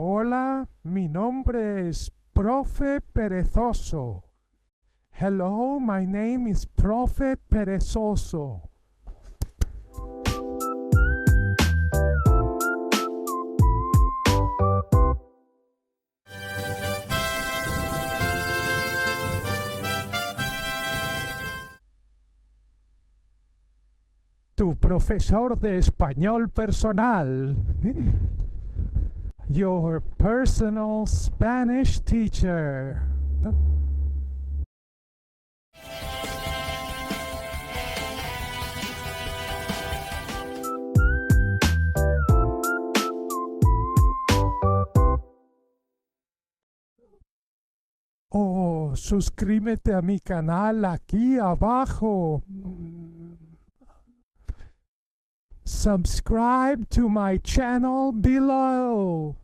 Hola, mi nombre es Profe Perezoso. Hello, my name is Profe Perezoso. Tu profesor de español personal. Your personal Spanish teacher. Oh, suscríbete a mi canal aquí abajo. Subscribe to my channel below.